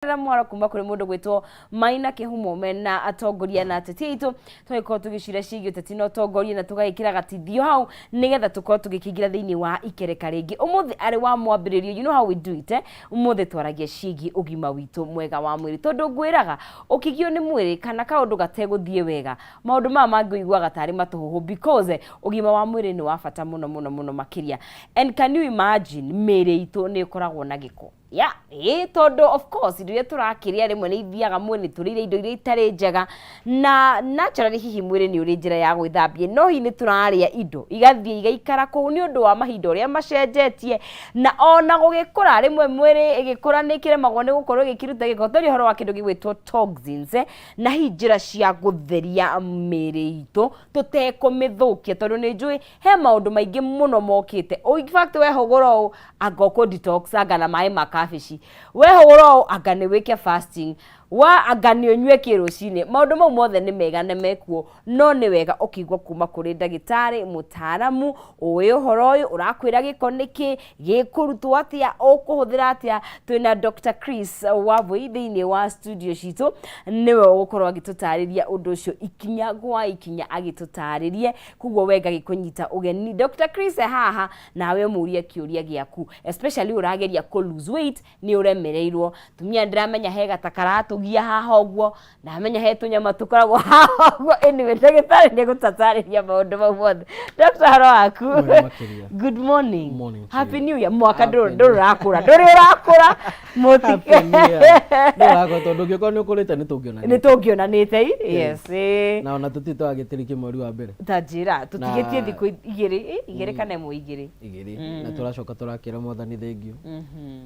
Mwara kumba kuri mundu gwitwo Maina Kihumo mena atongoria na ateti aitu twiko tugicira cigio teti no tongoria na tugagikira gatithio hau nigetha tuko tugikingira thiini wa ikereka ringi umuthi ari wa mwambiririo. You know how we do it umuthi twaragia cigi ugima witu mwega wa mwiri tondu ngwiraga ukigio ni mwiri kana kaundu gateguthie wega maundu mama mangiguaga gatari matuhuhu because ugima wa mwiri ni wa bata muno makiria. And can you imagine miri itu ni koragwo na giko tondu of course indo iria turakiria rimwe ni ithiaga mwini turire indo iria itari njega na naturally hihi mwiri ni uri njira ya gwithambia no hi ni turaria indo igathie igaikara kuu ni undu wa mahinda uria macenjetie na ona gugikura rimwe mwiri igikura ni kiremagwo ni gukorwo gikiruta giko tori horo wa kindu gigwitwo toxins na hi njira cia gutheria miri itu tutekumithũkia tondu ni njui he maundu maingi muno mokite in fact we hogoro agoko detox aga na mai makafishi we hogoro aga ni weke fasting wa agani onywe kirucine maundu mau mothe ni mega ne mekuo no ni wega ukigwa kuma kuri ndagitari mutaramu uyu horo uyu urakwira giko niki gikurutwo atia ukuhuthira atia twina Dr. Chris wa Boi thiini wa studio citu niwe ugukorwo agitutariria undu ucio ikinya gwa ikinya agitutaririe kugwo wega gikunyita ugeni. Dr. Chris haha nawe murie kiuria giaku especially urageria ku lose weight ni uremereirwo tumia ndiramenya he gatakaratu gia haha ogwo na amenya he tunyama tukoragwo haha ogwo anyway ndagitari ni gutatariria maundu mau mothe. Dr. haro aku good morning. Happy new year mwaka ndurakura mutike ndurago tondu ngiko ni ukurite ni tungionanite yes na ona tutito agitiriki mweri wa mbere tajira tutigetie thiku igiri kana imwe igiri na turacoka turakira mwathani thengio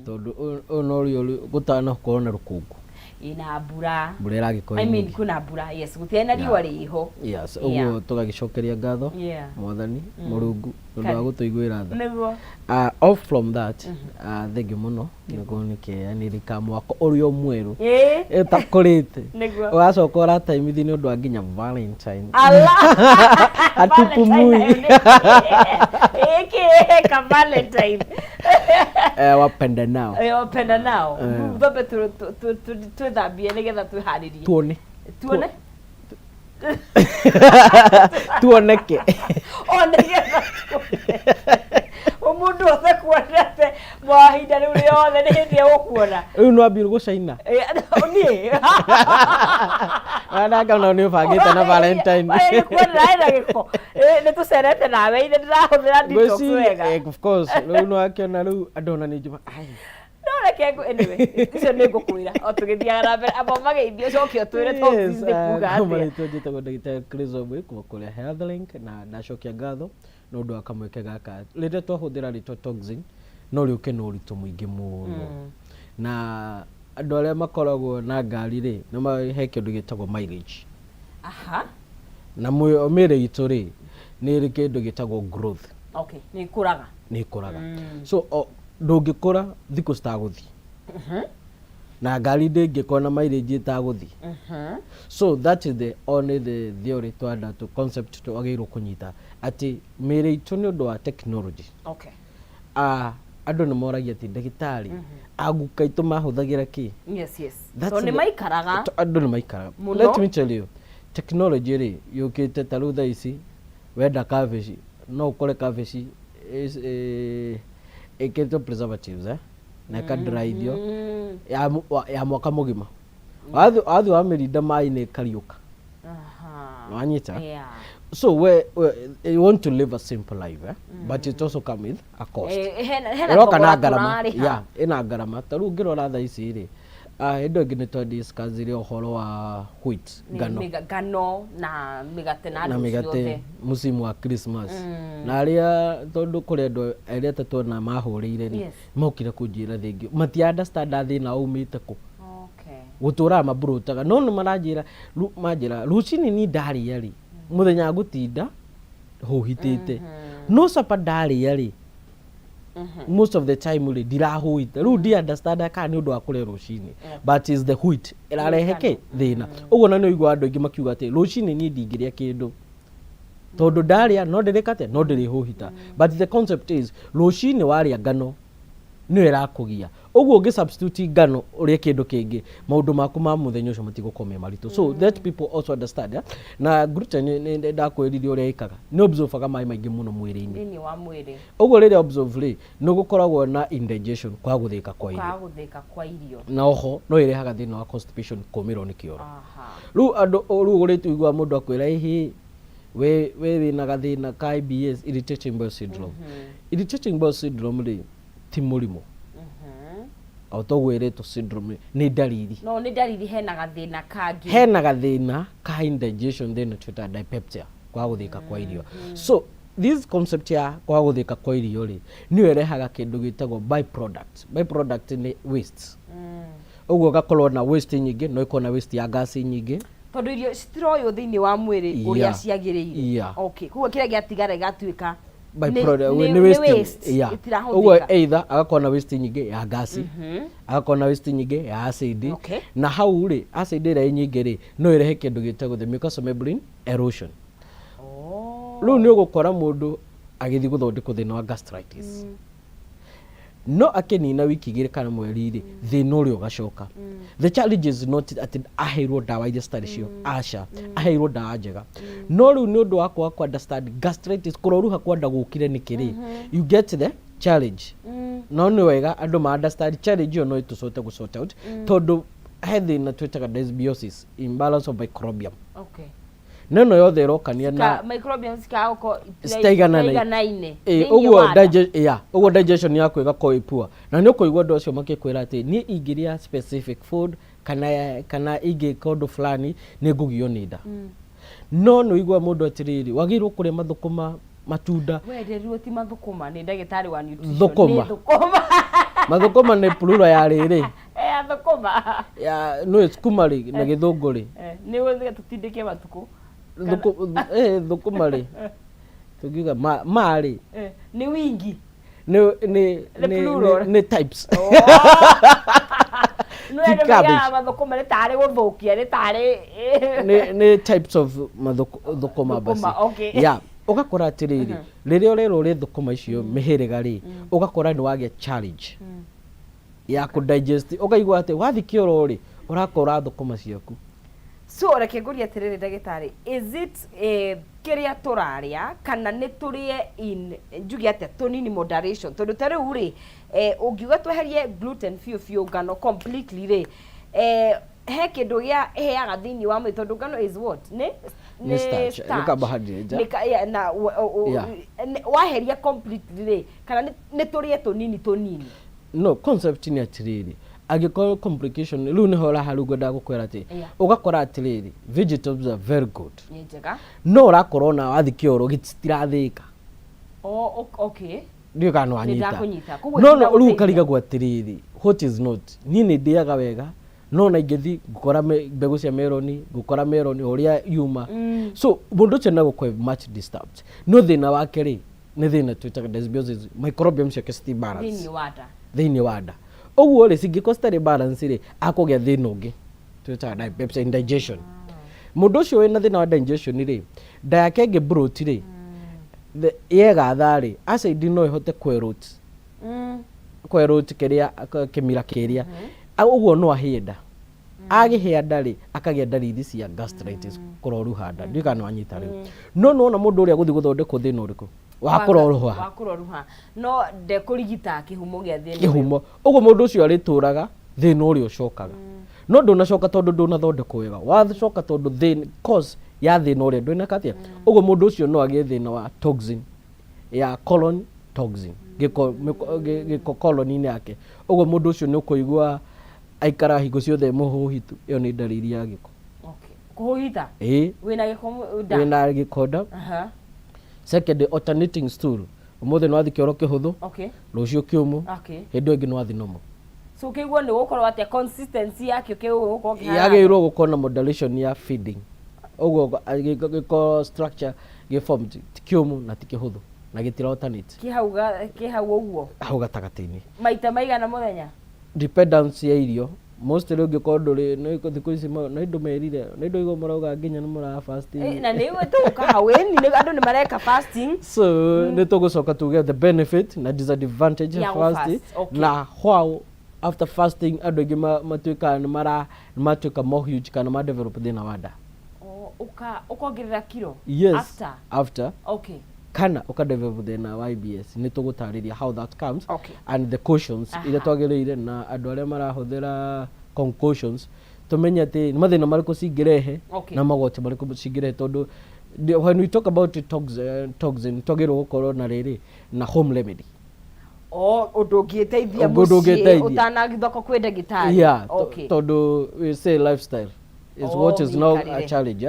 tondu onori gutana korona rukungu ina mbura iragikora I mean kuna mbura yes gutiena riwa riho yes uguo tugagicokeria ngatho mwathani Murungu ndu wa gutuiguira tha niguo off from that thank you muno niguo ni rika mwako urio mweru etakorite niguo ugacoka ora time thi ni undu wa nginya Valentine atupumui ka Valentine wapenda nao baba tu thambie nigetha twiharirie tuone tuoneke nigetha umundu othe kuonete mwahinda riu riothe ni hindi gukuona riu no ambiru gucaina ni anaga no ni bangite na Valentine kuona ina giko ni tucerete nawe ine ndirahuthira detox wega of course riu no akiona riu andona ni njuma anyway icio ni ngukwira o tugithiaga na mbere abo mageithio cokio twire toxins ni kuga atia twendete ndagitari Chris Obwe kuria Health Link na ndacokia ngatho no ndu akamweke gaka rinde twahuthira rito toxin no riuke no rito muingi muno na andu aria makoragwo na ngari ri no mahe kindu gitagwo mileage na mwire itu ri ni ri kindu gitagwo growth ni kuraga so ndungikura thiku citaguthi na ngari ndingikona mileage itaguthi so that is the only the theory twanda to concept to agirwo kunyita ati mire itu ni undu wa technology andu ni moragia ati ndagitari aguka itu mahuthagira ki yes so ni maikaraga andu ni maikaraga let me tell you technology ri yukite tarutha ici wenda kabici no ukore kabici is eketo preservatives na kadraithio ya mwaka mugima wathu wa mirinda mai ne kariuka wanyita so we you want to live a simple life but it also come with a cost hena garama ina garama taru ngirora tha ici ri endo ngine to discuss ri ohoro wa wheat ngano na migate musimu wa Christmas na aria tondu kuri andu aria tatu na mahurire ri mokire kunjira thingio mati understand thina umite ku gutura mabrutaga no marajira rucini ni ndaria ri muthenya gutinda huhitite no sapa ndaria ri most of the time ri ndirahuite ru ndi understand ka ni undu wa kure rucini but is the wheat irareheke thina uguo na ni igwa andu ingi makiuga ati rucini ni ndingiria kindu tondu ndaria no ndirikate no ndirihuhita but the concept is rucini waria ngano ni irakugia Oguo ge substitute ngano uria kindu kingi maundu maku ma muthenya ucio matigukome marito. So that people also understand, yeah? Na gluten ni ndakwirithia uria ikaga ni observe mai maingi muno mwiri-ini ni wa mwiri. Oguo riria observe ri no gukoragwo na indigestion kwa guthika kwa irio na oho no irehaga thina wa constipation kumiro ni kioro. Ru andu uritu igwa mundu akwira ihi we na gathina ka IBS, irritating bowel syndrome. Irritating bowel syndrome ri ti murimo autogwireto syndrome ni dalili. No ni dalili hena gathina kangi, hena gathina ka indigestion then twita dyspepsia kwa guthika kwa irio. So this concept ya kwa guthika kwa irio ri ni irehaga kindu gitagwo byproduct ni waste. Oguo gakorwo na waste nyingi, no ikona waste ya gas nyingi tondu irio citiroyo thiini wa mwiri uria ciagiriire. Okay, kuo kira giatigara gatuika ni waste. Oguo either agakona waste nyingi ya gas, agakona waste nyingi ya acid, na hau ri acid ira nyingi ri no irehe kindu gitagwo the mucous membrane erosion. Riu ni ugukora mundu agithi guthondekwo thina wa gastritis, no akinina wiki igiri kana mweri ri thina uria ugacoka. The challenge is not at aheirwo dawa iria stari cio aca aheirwo dawa njega, no riu ni undu wakwa ku understand gastritis kuroruha kwenda gukire ni kiri. You get the challenge. No ni wega andu ma understand challenge yo no itucote gu sort out tondu he thina twitaga dysbiosis, imbalance of microbiome. Okay, neno yothe irokania na microbiome sikauko staiganaine. Oguo digestion yaku igakorwo ipua, na ni ukuigua andu acio makikwira ati ni ingiria specific food kana ingi kondu fulani ni ngugio ni nda. No no igua mundu atiriri wagirwo kuria mathukuma, matunda. Wenderirwo ti mathukuma, ni ndagitari wa nutrition. Mathukuma ni plural ya riri thukuma ya no sukuma ri na githungu ri ni wothe tutindike matuku thukuma ri tugiuga mari ni wingi ni types. No ya mathukuma ni tare guthukia ni tare ni types of mathukuma basi. Yeah, ugakora atiriri riria urero ri thukuma icio mihiriga ri ugakora ni wagia challenge ya ku digest, ukaigua ati wathi kioro ri urakora thukuma ciaku. So reke nguria atiriri ndagitari, is it kiria turaria kana ni turie in njugi ate tunini moderation tondu tari uri ungiuga tweherie gluten fiu ngano completely ri he kindu gia heaga thiini wa mwiri tondu ngano is what ni starch ni carbohydrate na waheria completely ri kana ni turie tunini. No, concept ni atiriri agikorwo complication riu ni hora harugo ndagukwira ati ugakora atiriri vegetables are very good, ni njega, no urakorwo na wathi kioro gitirathika. Okay, ndio kana wanyita no riu karigagwo atiriri what is not ni ndiaga wega no na ingithi gukora mbegu cia meloni gukora meloni uria yuma. So mundu ucio na gukwe much disturbed no thina wake ri ni thina twitaga dysbiosis, microbiome ciake citi balance thiini wa nda. Oguo ri cingiko citari balance ri akugia thina ungi twitaga dyspepsia, indigestion. Mundu ucio wina thina wa digestion ri nda yake ngi bloat ri yega thari acid no ihote kwerot kiria kimira kiria. Oguo no ahinda agihia ndari akagia dalili cia gastritis kuroruha nda. Ndio kana wanyita riu no na mundu uria guthi guthondekwo thina uriku wakuroruha no de kurigita kihumo gia thina kihumo. Oguo mundu ucio arituraga thina uria ucokaga no ndunacoka tondu ndunathondekwo wega, wathoka tondu thina cause ya thina uria ndwina kathia. Oguo mundu ucio no agie thina wa toxin ya colon toxin giko colon-ini yake. Oguo mundu ucio ni ukuigua aikara hingo ciothe muhuhitu, iyo ni dalili ya giko. Okay, kuhuhita wina giko nda. Second, alternating stool, umuthe no athi kioro kihuthu, rucio kiumu, hindu ingi no athi nomo. So kiguo ni gukorwo atia consistency yake gukorwo yagirwo gukorwo na moderation ya feeding. Oguo giko structure formed kiumu na tikihuthu na gitira alternate kihau uguo hau gatagati-ini maita maigana muthenya dependence ya irio. Most ri ungikorwo nduri no thiku ici no indo merire no indo igo marauga nginya ni mura fasting na ni tuka haweni ni andu ni mareka fasting. So ni tugucoka tuge the benefit na disadvantage of fasting na how after fasting andå aingä matuä matuä more huge kana ma develop thina wa nda ukongerera kiro yes after okay kana uka develop thina wa IBS nä tå gå tarä how that comes okay. and the cautions iria twagä rä ire na andå arä a marahå thä ra concussions tumenye atä nä mathä na marä kå cingä na magoti marä kå cingä rehe tondå when we talk about toxin twagä rwo gå korwo na rä rä na home remedy undu ungiteithia muciĩ utanagithoko kwĩ ndagĩtarĩ yeah tondå we say lifestyle is what is now a challenge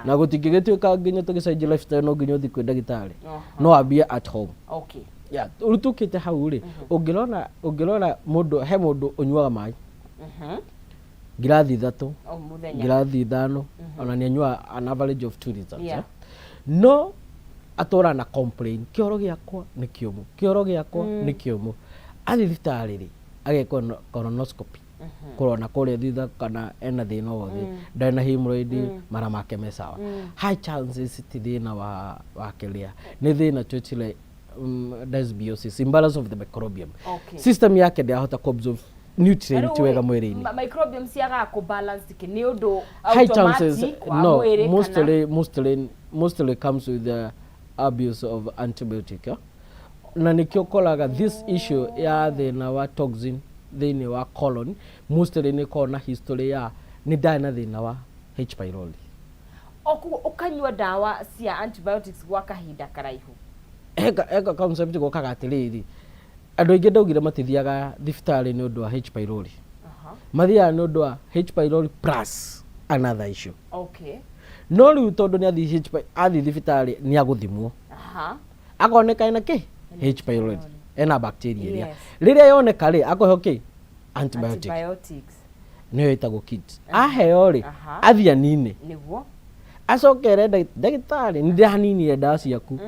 na gutingä gä tuä ka nginya tå gä cenjia lifestyle no nginya å thiä kwĩ ndagĩtarĩ no ambie at home okay yeah rä u tå kä te hau rä å ngä rora he må ndå å nyuaga maĩ ngirathi 3 ngirathi 5 ona nä anyua an average of 2 liters no atora na complain kioro giakwa ni kiumu kioro giakwa ni kiumu athi thibitarĩ rĩ agekwo colonoscopy kurona kuria thitha kana ena thina wothe ndana hemorrhoid mara make me sawa high chances ti thina wa kiria ni thina twetile dysbiosis imbalance of the microbiome system yake ndahota kuabsorb nutrient wega mwiri-inĩ microbiome ciaga ku balance ki ni undu high chances no mostly comes with the abuse of antibiotic na nikio koraga this issue ya thina wa toxin thini wa colon mostly ni kona history ya ni ndana thina wa H pylori ukanywa dawa cia antibiotics gwa kahinda karaihu ega concept go kaga atiriri andå aingä ndaugire matithiaga thibitarĩ nĩ ũndũ wa H pylori mathiaga nĩ ũndũ wa H pylori plus another issue okay no rĩu tondũ nĩ athiĩ thibitarĩ nĩ agũthimwo akoneka ena kĩ H pylori ena bacteria iria rĩrĩa yoneka rĩ akũheo kĩ antibiotics nĩyo ĩtagwo kit aheo rĩ athiĩ anine nĩguo acokere ndagĩtarĩ nĩ ndĩraninire ndawa ciaku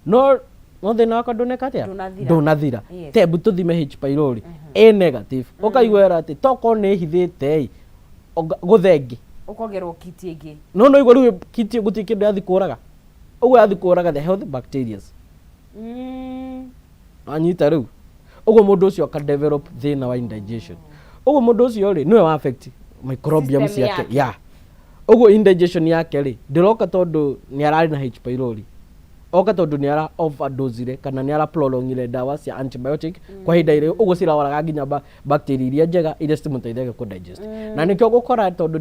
no thĩna wakwa ndũneka atĩa ndũnathira tebu tũthime H pylori ĩ negative ũkaigua atĩ toko nĩ ĩhithĩte gũthengi ukongerwo kiti ĩngĩ no igua rĩu kiti gũtirĩ kĩndũ yathi kũraga ũguo yathi kũraga the healthy bacteria anyita rĩu ũguo mũndũ ũcio aka develop thĩna wa indigestion ũguo mũndũ ũcio rĩ nĩwe wa affect microbiome ciake ũguo indigestion yake rĩ ndĩroka tondũ nĩ ararĩ na H pylori oka tondu ni ara overdose kana ni ara prolongire dawa cia antibiotic kwa hinda ile ugo cirawaraga nginya bacteria iria njega iria citimuteithagia ku digest na nikio gukora tondu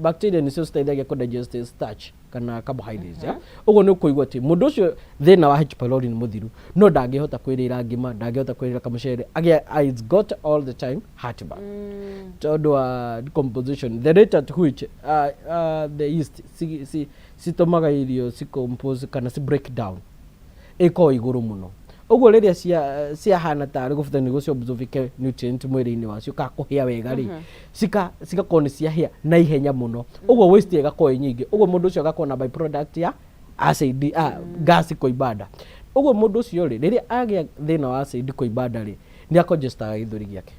bacteria ni cio citeithagia ku digest starch kana carbohydrates ugo ni kuigua ti mundu ucio thina wa H pylori ni muthiru no ndangihota kwirira ngima ndangihota kwirira kamucere it's got all the time heartburn tondu decomposition the rate at which the yeast citomaga irio compose kana break down iko iguru muno uguo riria cia hana tari gubutani gucio absorbe nutrient mwiri-ini wacio ka kuhia wega ri sika koni cia hia na ihenya muno uguo waste igakoi nyingi uguo mundu ucio agakona by product ya acid gas koibada uguo mundu ucio ri riria agia thina wa acid koibada ri ni akongestaga githuri giake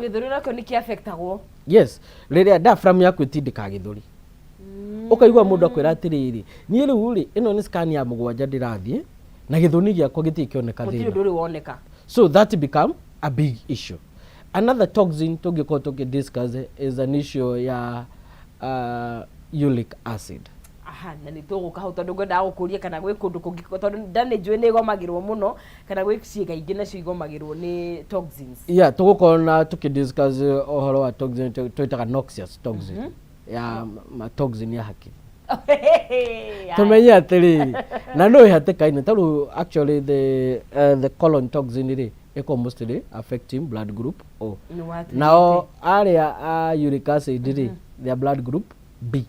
githuri nakio ni ki affectagwo yes riria diaphragm yaku itindika githuri ukaigua mundu akwira atiriri nie riu ri ino ni scan ya mugwanja ndirathie na githuni giakwa gitie kioneka thina nduri woneka so that become a big issue another toxin tungiko discuss is an issue ya uric acid na ni tuguka hau tondu ngwenda gukuria kana gwi kundu kungi tondu ndane njui ni igomagirwo muno kana gwi ciĩga ingĩ nacio igomagirwo ni toxins tugukona tukidiscuss ohoro wa toxin twitaga noxious toxin ya toxin ya hakiri tumenye atiriri na no ihatikaine taru actually the colon toxin ri iko mostly affecting blood group O now area uric acid ri their blood group B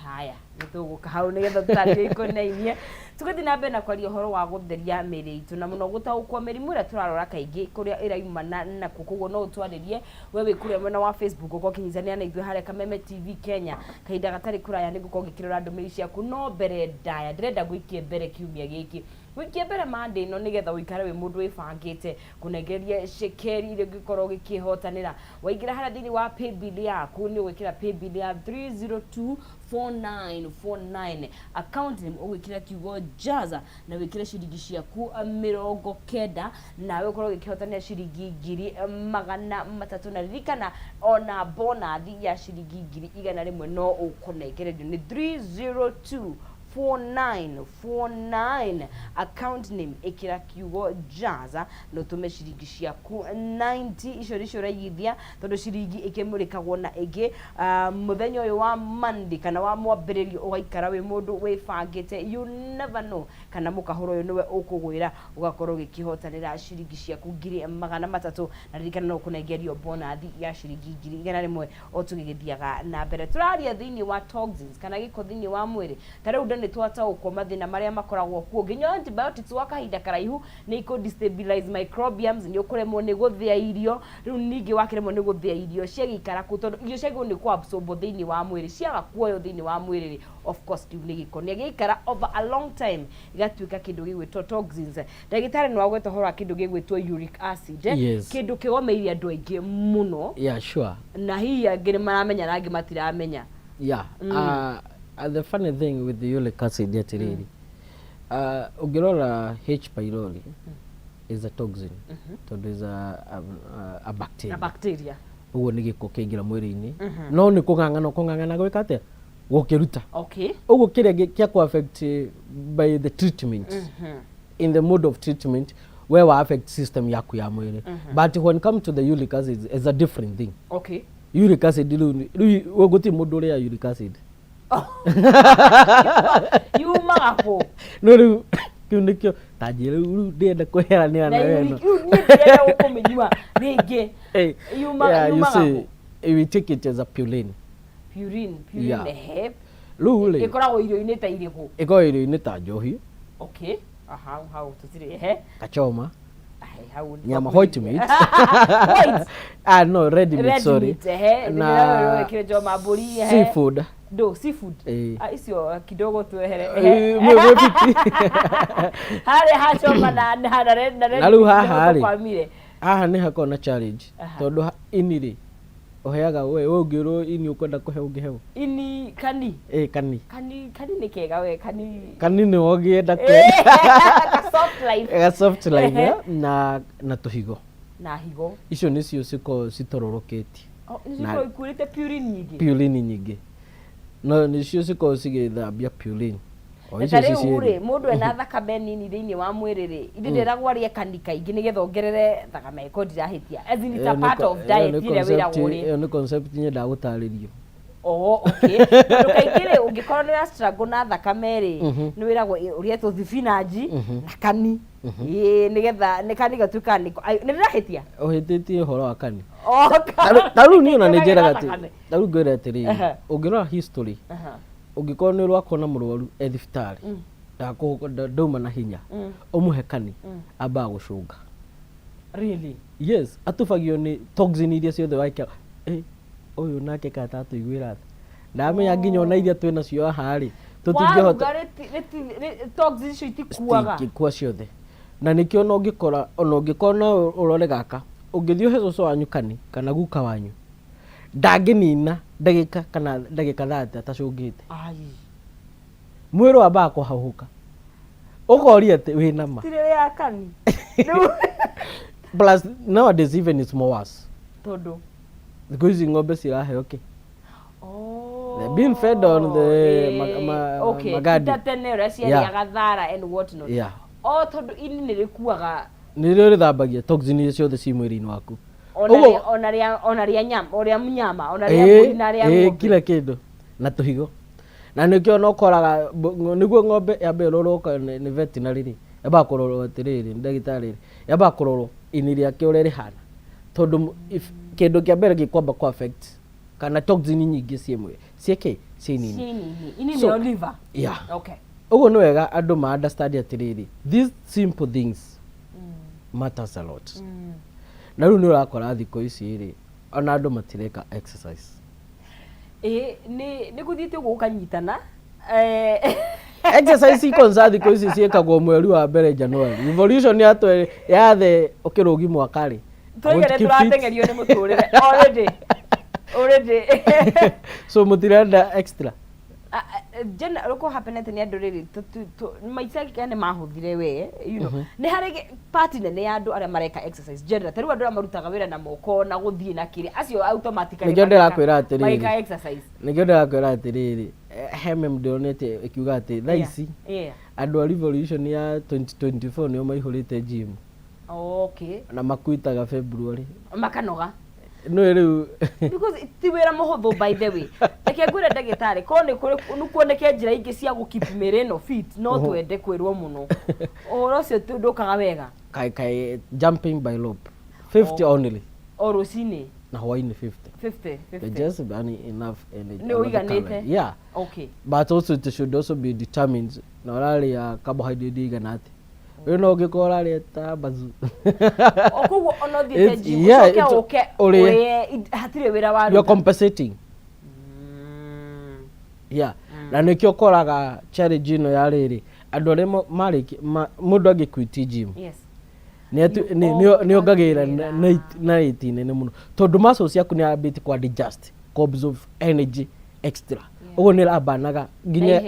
haya nituguka hau nigetha tutatiko naimia tugathi na mbere na kwaria horo wa gutheria mĩĩrĩ itũ na muno gutaukwo mĩrimũ ĩrĩa turarora kaingĩ kuria iraumana na kuguo no utwarĩrie we wĩ kuria mwena wa Facebook ukokinyithania na ithuĩ harĩa Kameme TV Kenya kahinda gatarĩ kuraya nĩ gukorwo ngĩkĩrora ndũmĩrĩri ciaku no mbere ndaya ndĩrenda gũikie mbere kiumia gĩkĩ wikia mbere Monday no nigetha uikare we mundu wibangite kunegeria shekeri ile gikorwo gikihotanira waingira hara thini wa paybill yaku ni gwikira paybill ya 3024949 account name ugwikira kiugo jaza na wikira ciringi ciaku 90 nawe ukorwo gikihotania ciringi 300 na ririkana ona bonathi ya ciringi 100 no ukunegererio ni 3024949 account name ikira kiugo jaza no tume ciringi ciaku 90 icio ricio raigithia tondu ciringi ikimurikagwo na ingi muthenya uyu wa Monday kana wa mwambiririo ugaikara we mundu wibangite you never know kana mukahoro uyu niwe ukugwira ugakorwo gikihotanira ciringi ciaku 300 na ririkana no kunegerio bonathi ya ciringi 100 otugigithiaga na mbere turaria thini wa toxins kana giko thini wa mwiri tare ni twata ukoma thina maria makoragwo kuo nginya antibiotics wa kahinda karaihu ni iko destabilize microbials ni ukuremwo ni guthia irio riu ningi wakiremwo ni guthia irio ciagikara ku tondu irio ciago ni ku absorb thini wa mwiri ciaga kuoyo thini wa mwiri of course kiu ni giko ni gikara over a long time igatuika kindu gigwitwo toxins ndagitari no agweta horo kindu gigwitwo uric acid kindu kigomeiria andu aingi muno sure na hihi angĩ maramenya na angĩ matiramenya the funny thing with the uric acid yatiriri ungirora H pylori is a toxin tondu is a bacteria ugo ni giko kingira mwiri-ini no ni kungangana gwika atia gukiruta ugo kiria kia ku affect by the treatment in the mode of treatment where we affect system yaku ya mwiri but when come to the uric acid is a different thing uric acid lu guti mundu ria uric acid yuma hapo no ru kiunikio tajire ru ndenda kuherania na wewe no ndenda ukumenywa ringi yuma hapo we take it as a purine lu ikoragwo irio-ini ta iriku iko irio-ini ta njohi how tutire kachoma nyama white meat no red meat sorry na kirejoma mburi seafood seafood icio kidogo tuehere hari hachoma na red na lu haha ni hakona challenge tondu iniri oheaga we ungiro ini ukwenda kuhe ungiheo ini kani kani ni kega we kani ni ogienda soft life na tuhigo na higo icio nicio citororoketi nicio ikurite purine nyingi no nicio ciko cigithambia purine Tare mundu ena thakame nini thiini wa mwiri ri indiragwo arie kanika ingi nigetha ongerere thakame ko ndirahitia as in it's a part of diet ile wira wuri ni concept nye ndagutaririo tondu kaingire ungikorwo ni struggle na thakame ri ni wiragwo urie tu spinach na kani nigetha ni kani gatuika ni ndirahitia uhititie horo wa kani taru ni ona ni njeraga ati taru ngwira atiri ungirora history ugikorwo ni rwako na murwaru thibitari ndauma na hinya umuhe kani amba gucunga really yes atufagio ni toxin iria ciothe waika uyu nake katatu igwira ndamenya nginya ona iria twina cio ahari tutingihota toxin cio itikuaga kwa ciothe na nikio no ngikora ona ungikona urore gaka ungithio he coco wanyu kani kana guka wanyu ndaginina ndagika kana ndagika 30 atacungite mwiro wamba kuhahuka ukoria ati wina ma tire ya kani plus nowadays even it's more worse todo because ngombe ciraheo they're being fed on the magadi tatenera cia gathara and what not todo ini nirikuaga nirio rithambagia toxin ciothe ci mwiri-ini waku onaria nyama oria mnyama onaria mburi kila kindu na tuhigo na nikio no koraga niguo ngombe yambe rorwo ni veterinary ri yamba kurorwo atiriri ndagitari yamba kurorwo ini riake uria rihana tondu kindu kia mbere gikwamba ku affect kana toxin nyingi ciemwe cieke cinini ini ni liver uguo ni wega andu ma understand atiriri these simple things matters a lot na riu ni urakora thiko ici ri ona andu matireka exercise ni kuthite gukanyitana exercise iko thiko ici ciekagwo mweri wa mbere January. Evolution ya the ukirugi mwaka ri tuigere turatengerio ni muturire already so mutirenda extra jena roko happen ni andu riri maisha kene mahuthire we you know ni hari part nene ya andu aria mareka exercise jena taru andu marutaga wira na moko na guthie na kiri acio automatically nigende rakwira atiriri mareka exercise nigende rakwira atiriri heme mdonete ikiuga ati thaisi andu a revolution ya 2024 nio maihurite gym okay na makuitaga February makanoga no riu because ti wira muhuthu by the way reke ngwire ndagitari ko ni kuoneke njira ingi cia gukip mireno fit no twende kwirwo muno oro cio ndukaga wega kai jumping by rope 50 only o rucini na hwaini 50 just enough energy no iganite yeah okay but also it should also be determined na rali ya carbohydrate iganate we no ngikora leta bazu okugo ono thite okay hatire wira wa you're compensating yeah na nikio koraga challenge ino ya riri andu aria mariki mundu angikwiti gym yes ni ongagira na itine ne muno tondu muscle ciaku ni ambiti kwa digest absorb energy extra ugo ni rabanaga ginya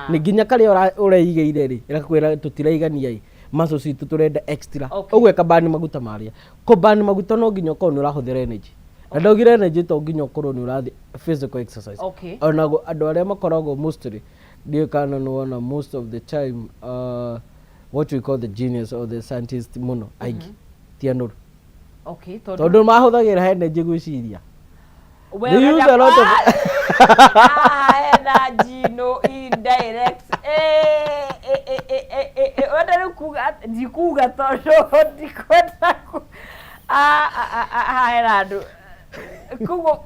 ni ginya kali uraigeire ri irakwira tutiraigania muscle citu turenda extra ugo ekabani maguta maria kobani maguta no ginya ko ni urahuthira energy na ndogire energy to ginya korwo ni urathi physical exercise ona andu aria makoragwo mostly dio kana no most of the time what we call the genius or the scientist muno aigi tiano okay tondu mahuthagira energy gwiciria they use a lot of energy no indirect wenda kuga dikuga tondu dikwenda haeradu kugo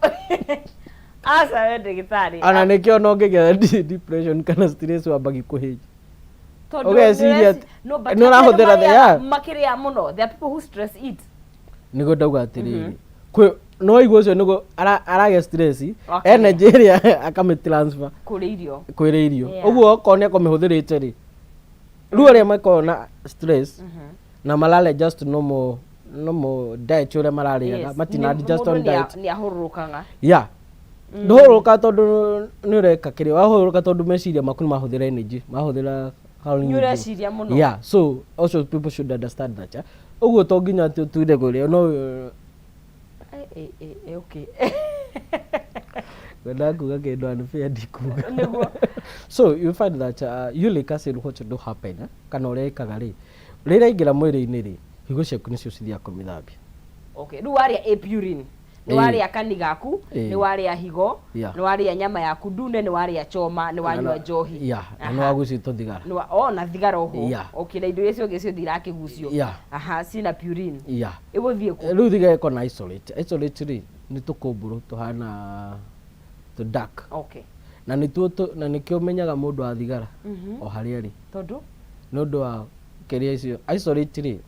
asa wende gitari ana nikio no ngigetha depression kana stress wambagi kuhiji okay serious no but no rahuthira the makiria muno there are people who stress eat nigo ndauga atiriri kwe no igwo cio nigo arage stress energy ria akame transfer kuri irio uguo ko ne ko mihuthirite ri ruo ria mako na stress na malale just normal diet ure malariaga matina just on diet ni ahurukaga yeah ndohuruka tondu ni ureka kiri wahuruka tondu meciria maku ni mahuthira energy mahuthira nyureciria muno yeah so also people should understand that uguo to nginya tuire guria no okay wenda kuga kindu unfair dikuga so you find that uric acid what do happen kana urekaga ri rira ingira mwiri-ini ri higo ciaku nicio cithia kumithambia okay ru waria apurine ni waria kanigaku ni waria higo ni waria nyama yaku ndune ni waria choma ni wanyua njohi no wagucito thigara no na thigara oho okay na indo icio ngicio thirakigucio aha sina purine iguthie ku ru thiga iko na isolate ri ni tukumburu tuhana to dark okay na ni tu na nikio menyaga mundu wa thigara o haria ri tondu no ndo wa keria icio isolate ri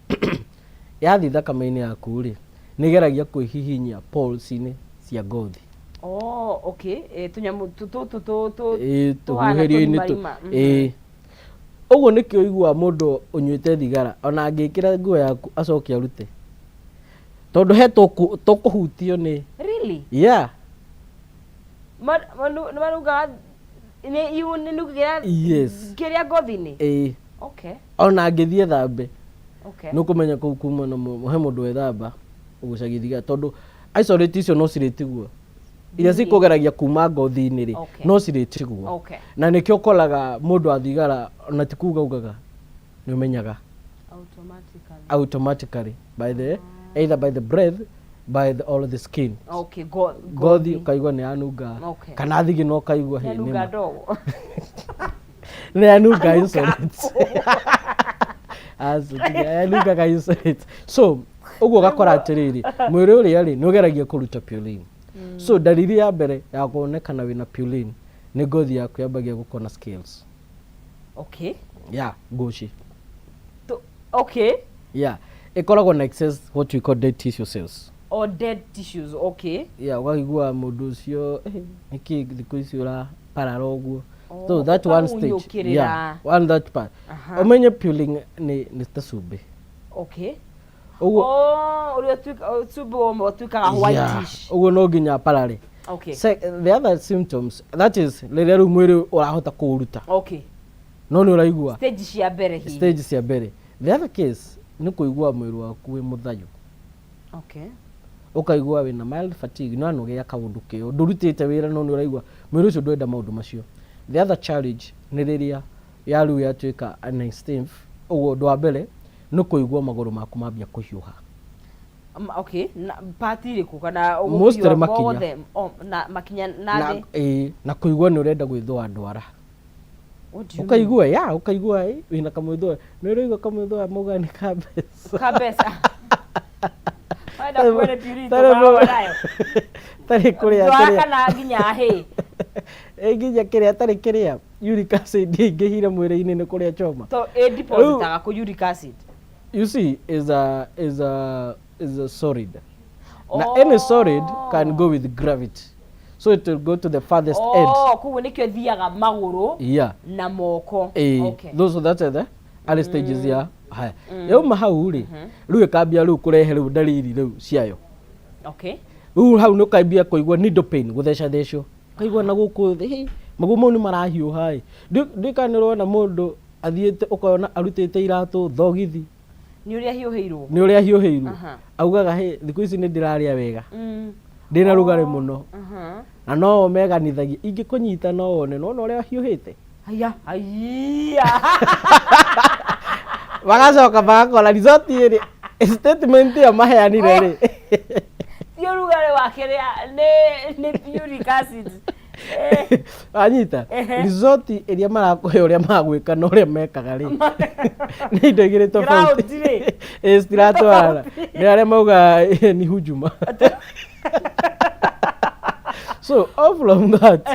yathi thakame-ini yaku ri nigeragia kwihihinya pulse-ini cia ngothi okay tunyamu tuhuherio-ini uguo nikio igua mundu unyuite thigara ona angikira nguo yaku acoke arute tondu he tukuhutio ni really yeah maruga ni you ni nugira kiria ngothi-ini okay ona angithie thambe okay no kumenya ku kuma na he mundu ethamba ugucagithiga tondu isolate icio no ciritiguo iria cikugeragia kuma ngothi-ini ri no ciritiguo na nikio koraga mundu athigara na tikuga ugaga ni umenyaga automatically by the either by the breath by the all the skin okay ngothi ukaigua ni anunga kana thigi no kaigua he ni ndogo ni anunga isolate anunga isolate so uguo gakora atiriri mwiri uria ri nugeragia kuruta purine so dalili ya mbere ya kuonekana wina purine ni ngothi yaku yambagia gukona scales okay yeah goshi okay yeah ikoragwo na excess what we call dead tissue cells or dead tissues okay yeah wagigua mundu ucio niki thiku icio ura parara uguo So that one stage. Yeah, one that part. Omenye peeling ni ta sube. Okay. Uri sube o tuka whitish. Ugo no ginya parare. Okay. The other symptoms, that is rĩrĩa rĩu mwĩrĩ ũrahota kũruta. Okay. No nĩ ũraigua. Stage cia mbere hihi. Stage cia mbere. The other case nĩ kũigua mwĩrĩ waku wĩ mũthayu. Okay. Ũkaigua wĩna mild fatigue, no anogea kaũndũ kĩo. Ndũrutĩte wĩra no nĩ ũraigua mwĩrĩ ũcio ndwenda maũndũ macio. The other challenge nĩ rĩrĩa ya rĩu yatuĩka unstiff, ũguo ũndũ wa mbere nĩ kũigua magũrũ maku mambia kũhiũha. Okay, party iriku kana mostly makinya na makinya na na kuigua ni urenda gwithwa ndwara ukaigua ukaigua wina kamwithwa ni urigwa kamwithwa muga ni kabesa wenda kwere pirito bayo tari kuria kana nginya he nginya kiria tari kiria uric acid ingihire mwiri-ini ni kuria choma to deposit aga ku uric acid you see is a solid. Now any solid can go with gravity. So it will go to the farthest end. Kuwe nikyo thiaga maguru na moko. Okay. Those that's the early stages ya. Haya. Yauma hau ri. Riu ikambia riu kurehe riu dalili riu ciayo. Okay. Riu hau no kambia kuigua needle pain gutheca theco. Kaigua na guku thi magumo ni marahiuha. Ndikanirwo na mundu athiete ukona arutite iratu thogithi. Ni uria hiuhiirwo augaga he thiku ici ni ndiraria wega ndina rugare muno na no meganithagia ingikunyita no wone no uria hiuhite aya bagacoka bagakora resort iri statement ya maheanire ri tio rugare wake ni uric acid anyita resort iria marakuhe uria magwika no uria mekaga ri ni indo igire tofauti stiratwara ni aria mauga ni hujuma so all from that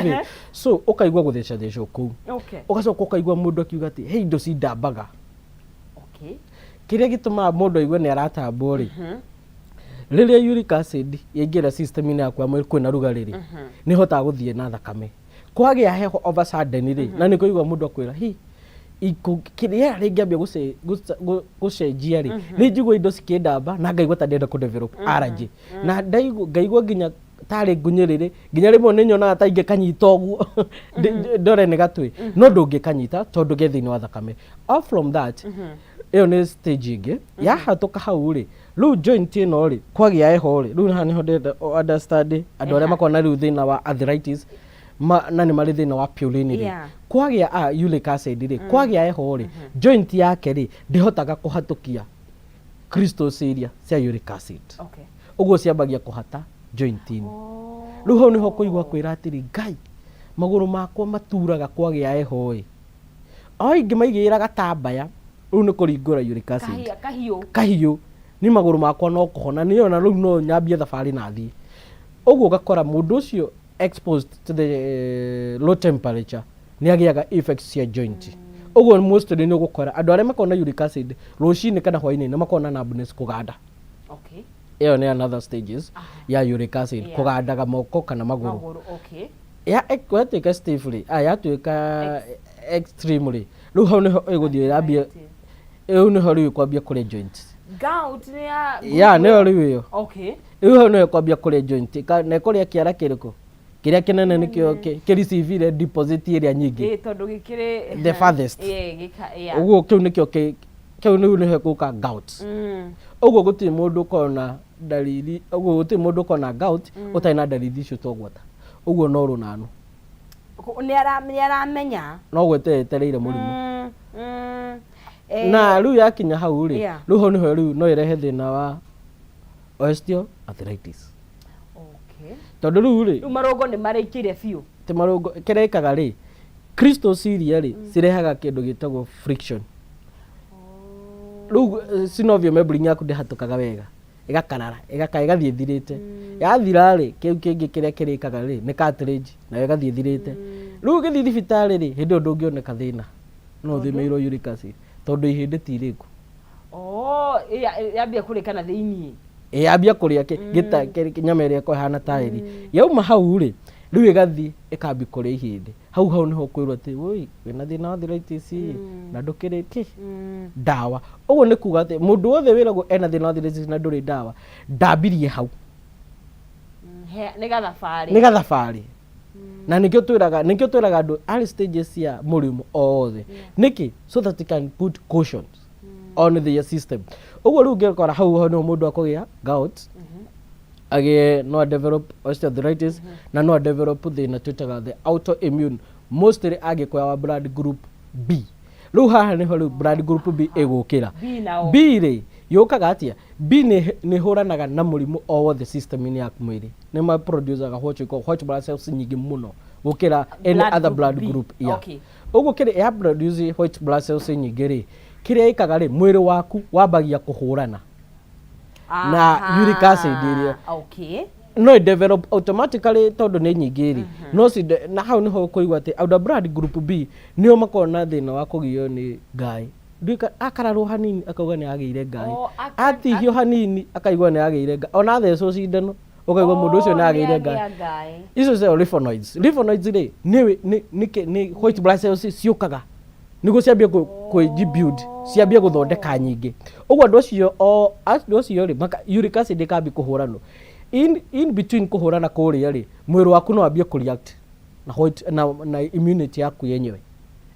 so ukaigua gutheca theco kuu ugacoka ukaigua mundu akiuga ati he indo cindambaga kiria gitumaga mundu aigue ni aratambwo ri riria uric acid yaingira system-ini yaku ya mwiri kwina rugarĩ ri ni hotaga guthie na thakame kwagia heho over sudden ri na ni kuigua mundu akwira hi kiria ringiambia gucenjia ri ni njigua indo cikindamba na ngaigua ta ndenda ku develop allergy na ngaigua nginya tari ngunyiriri nginya rimwe ni nyonaga ta ingikanyita uguo ndore ni gatwi no ndungikanyita tondu ge thiini wa thakame all from that iyo ni stage ingi yahatuka hau ri riu joint ino ri kwagia heho ri riu hani ho ndenda understand andu aria makona riu thina wa arthritis na ni mari thina wa purine ri kwagia uric acid ri kwagia heho ri joint yake ri ndihotaga kuhatukia crystals area cia uric acid uguo ciambagia kuhata joint ini riu ho niho kuigua kwira atiri ngai maguru makwa maturaga kwagia heho ri ingi maigira gatambaya riu ni kuringura uric acid kahiu ni maguru makwa no kuhona ni ona riu no nyambie thabari na thii uguo gakora mundu ucio exposed to the low temperature ni agiaga effects cia joint uguo mostly ni ugukora andu aria makona uric acid rucini kana hwaini ni makona numbness kuganda iyo ni another stages ya uric acid kugandaga moko kana maguru ya equatic stiffly yatuika extremely riu hau niho iguthie yambia iyo niho riu kwambia kuri joint gout ni ya niho riu iyo riu hau niho kwambia kuri joint na kuria kiara kiriku kiria kinene nikio kireceive deposit area nyingi tondu gikire the farthest uguo kiu nikio kiu niho guka gout uguo guti mundu kona dalili uguo guti mundu kona gout utaina dalili icio togwata uguo no runanu ni aramenya no gwetereire murimu na riu yakinya hau ri riu ho niho riu no irehe thina wa osteoarthritis tondu riu ri marongo ni mareikire biu ti marongo kirekaga ri crystals iria ri cirehaga kindu gitagwo friction riu synovial membrane yaku ndihatukaga wega igakarara igathie thirite yathira ri kiu kingi kiria kirekaga ri ni cartilage na igathie thirite riu githi thibitari ri hindi ndungioneka thina no thimeirwo uric acid tondu ihindi tiriku yambia kurikana thiini yambia kuria gita nyama iria kohana tairi yauma hau ri riu igathi ikambi kuria ihindi hau niho kwirwo ati oi wina thina wa arthritis na ndukiriti ndawa uguo ni kuga ati mundu wothe wiragwo ena thina wa arthritis na nduri ndawa ndambirie hau ni gathabari na nikio twiraga andu early stages ya murimu othe niki so that you can put cautions on the system uguo riu ngekora hau no mundu akugia gout no develop osteoarthritis na no develop thina twitaga the autoimmune mostly angikoya wa blood group B riu haha niho riu blood group B igukira B ri yukaga atia B ni huranaga na murimu o wothe system ini yaku mwiri ni ma producer ga white blood cells nyingi muno gukira any other blood group uguo kiri ya produce white blood cells nyingi ri kiria ikaga ri mwiri waku wambagia kuhurana na uric acid iria no develop automatically tondu ni nyingi ri no na hau niho kuigwa ati out blood group B nio makona thina wa kugio ni ngai ndika akararwo hanini akauga ni agire ngai atihio hanini akaigwa ni agire ngai ona theco cindano ukaigwa mundu ucio ni agire ngai icio cio lymphonoids ri ni white blood cells ciukaga niguo ciambia kujibuild ciambia guthondeka nyingi uguo andu acio ri uric acid ikambi kuhurano in between kuhurana kuria ri mwiri waku no ambie kureact na immunity yaku yenyewe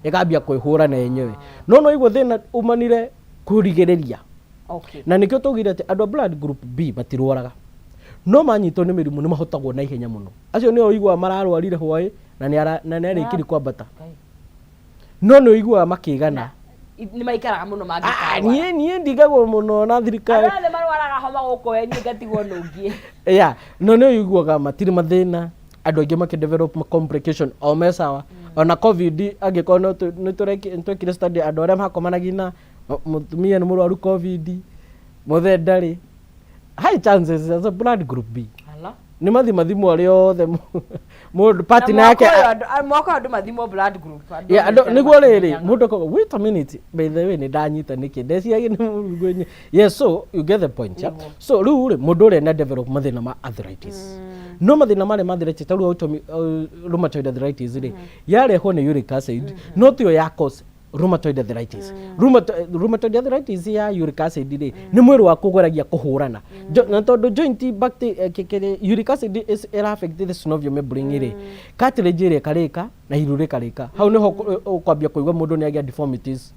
ikambia kwihurana yenyewe no igwo thina umanire kurigiriria na nikio tugire ati andu blood group B matirwaraga no manyitwo ni mirimu ni mahotagwo na ihenya muno acio nio igwa mararwarire hwai na ni arikiri kwambata no no igwa makigana ni maikaraga muno mangikara nie ndigagwo muno na thirikari ne marwaraga homa guko ni ngatigwo nungie no no igwaga matiri mathina andu aingi makidevelop complication o mesawa ona covid agikona ni twekire study andu aria makomanagi na mutumia ni murwaru covid muthe ndari high chances as a blood group B ni mathimo ari othe mundu partner yake mwako andu mathimo blood group niguo riri mundu ko wait a minute by the way ni ndanyita niki ndeciagi ni murugwenye so you get the point so riu ri mundu uri na develop mathina ma arthritis no mathina mare ma arthritis taru rheumatoid arthritis ri yareho ni uric acid no tio ya cause rheumatoid arthritis rheumatoid arthritis ya uric acid ri ni mwiri wa kugwaragia kuhurana na tondu joint bacteria uric acid is affect the synovial membrane ri cartilage ri karika na iru ri karika hau niho ukwambia kuigwa mundu ni agia deformities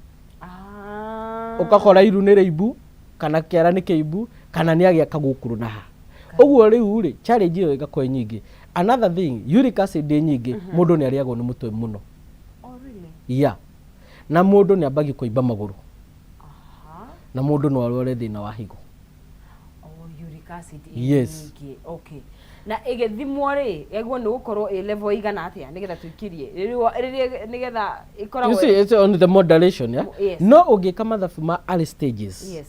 ukakora iru ni reibu kana kiara ni keibu kana ni agia kagukuru na uguo riu ri challenge iyo igakwa nyingi another thing uric acid nyingi mundu ni ariagwo ni mutwe muno na mundu ni ambagi kuimba maguru na mundu no arware thina wa higo uric acid nyingi na igethimwo ri egwo ni gukorwo level igana atia nigetha twikirie nigetha ikoragwo you see it's on the moderation no ungika mathabu ma early stages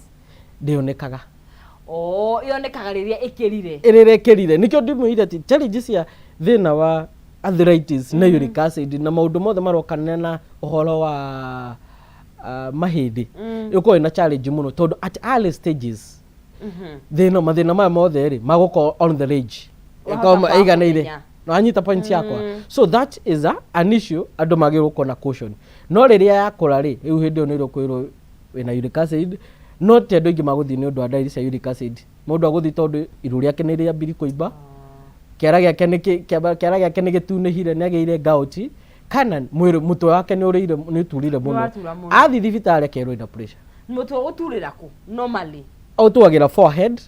ndionekaga yonekaga riria ikirire nikio ndimuire ati challenges ya thina wa arthritis na uric acid na maundu mothe marokana na uhoro wa mahindi yuko ina challenge muno tondu at early stages mathina maya mothe ri maguko on the range ikoma iganaire no anyita point yakwa so that is an issue andu magirwo kona caution no riria yakura ri riu hindi oniro kwirwo wina uric acid no te andu ingi maguthi ni undu wa dialysis ya uric acid mundu aguthi tondu iru riake ni ria mbiri kuimba kiara giake ni gitunihire ni ageire gout kana mwiri mutwe wake ni urire ni turire muno athi thibitari akerwo ina pressure mutwe uturira ku normally tuagira forehead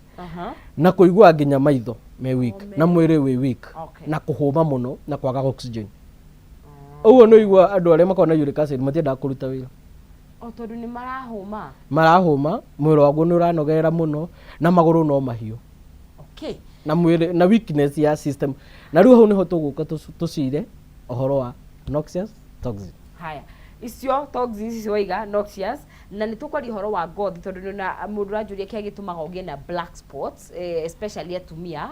na kuigua nginya maitho me weak na mwiri we weak na kuhuma muno na kwaga oxygen uguo no igua andu aria makona uric acid matienda kuruta wira tondu ni marahuma mwiri wagu ni uranogerera muno na maguru no mahiu na mwiri na weakness ya system na riu hau niho tuguka tucire ohoro wa noxious toxin icio toxins icio waiga noxious na ni tukwari horo wa ngothi tondu na mundu ranjuria kia gitumaga ugie na black spots especially atumia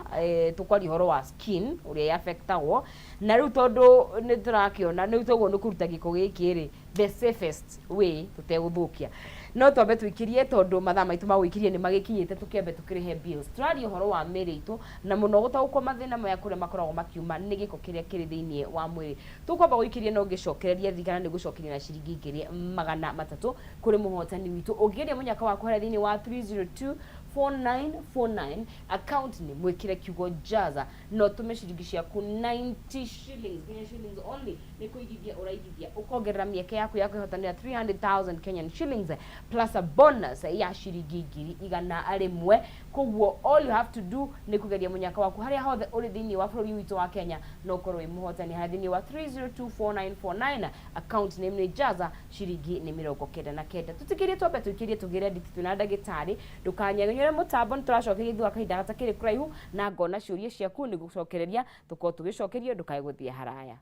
tukwari horo wa skin uria affectagwo na riu tondu ni turakiona ni tuguo ni kuruta giko giki ri the safest way tuteguthukia no twambe twikirie tondu mathaa maitu ma gwikirie ni magikinyite tukiambe tukirihe bills turario horo wa miri itu na muno gutaguko mathina maya kuria makoragwo makiuma ni giko kiria kiri thiini wa mwiri tukwamba gwikirie no ngicokereria thigara ni gucokeria na ciringi ngiri 300 kuri muhotani witu ugiria munyaka wa kwara thiini wa 3024949 account ni mwikire kiugo jaza no tume ciringi ciaku 90 shillings Kenya shillings only ni kuigithia uraigithia ukongerera mieke yaku ya kwihotanira 300,000 Kenyan shillings plus a bonus ya ciringi ngiri 100 koguo all you have to do ni kugeria munyaka waku haria hothe uri thiini wa bururi witu wa Kenya no korwo imuhotani haria thiini wa 3024949 account name ni jaza ciringi ni 99 tutikirie twambe tukirie tugire nditi na ndagitari ndukanyenyore mutambo nituracokeria thwa kahinda gatakiri kuraihu na ngona ciuria ciaku ni gucokereria tuko tugicokerio ndukae guthie haraya.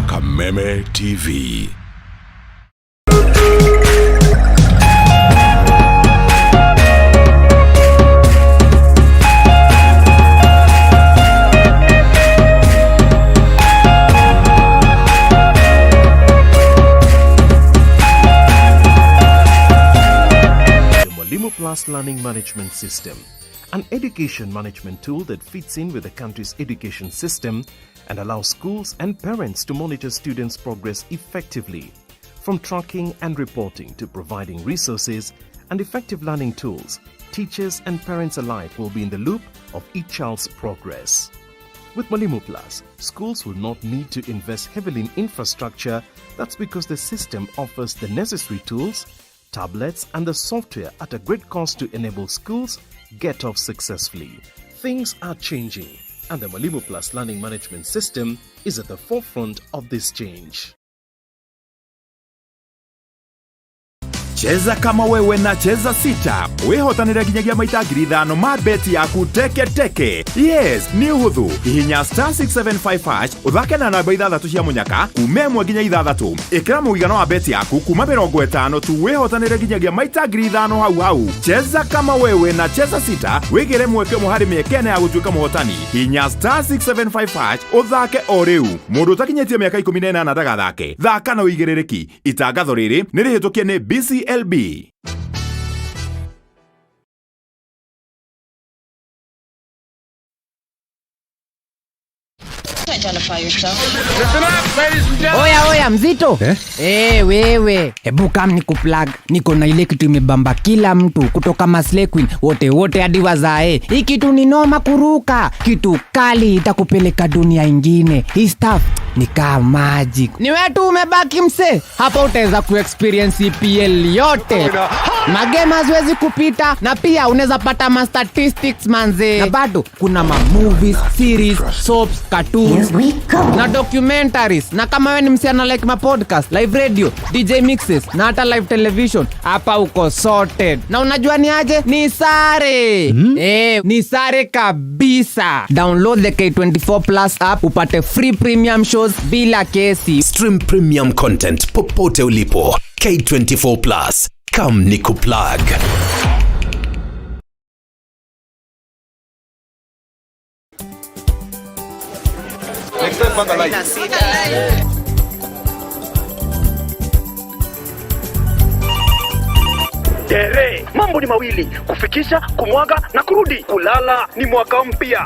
Kameme TV. Mwalimu Plus Learning Management System, an education management tool that fits in with the country's education system and allows schools and parents to monitor students' progress effectively. From tracking and reporting to providing resources and effective learning tools, teachers and parents alike will be in the loop of each child's progress. With Mwalimu Plus, schools will not need to invest heavily in infrastructure. That's because the system offers the necessary tools, tablets and the software at a great cost to enable schools get off successfully. Things are changing, and the Mwalimu Plus Learning Management System is at the forefront of this change. Cheza kama wewe na cheza sita. Wihotanira ginyagia maita ngiri 5 ma beti yaku teke teke. Yes, ni uhuthu. Hihinya *675# uthake na namba 6 cia munyaka kume 1 nginya 6. Ikira muigano wa beti yaku kuma 50 tu wihotanira ginyagia maita ngiri 5 hau. Cheza kama wewe na cheza sita. Wigire mweke muhari miekene ya gutuika muhotani. Hihinya *675# uthake o riu. Mundu utakinyetie miaka 18 ndagathake. Thaka na uigirereki. Itangatho riri ni rihitukie ni BCLB. Oya mzito wewe hebu kam nikuplug niko na ile kitu imebamba kila mtu kutoka Maslay Queen wote hadi wazae. Hii kitu ni noma kuruka, kitu kali itakupeleka dunia ingine. Hii stuff ni kama magic. Ni wewe tu umebaki mse hapa, utaweza kuexperience EPL yote, magame haziwezi kupita, na pia unaweza pata ma statistics manze, na bado kuna ma movies, series, soaps, cartoons na documentaries. Na kama wewe ni msichana like ma podcast, live radio, DJ mixes na hata live television, hapa uko sorted. Na unajua ni aje? Ni sare. Ni sare kabisa. Download the K24 Plus app upate free premium shows bila kesi. Stream premium content popote ulipo. K24 Plus. Come Nico Plug. Tere, mambo ni mawili, kufikisha, kumwaga na kurudi. Kulala ni mwaka mpya.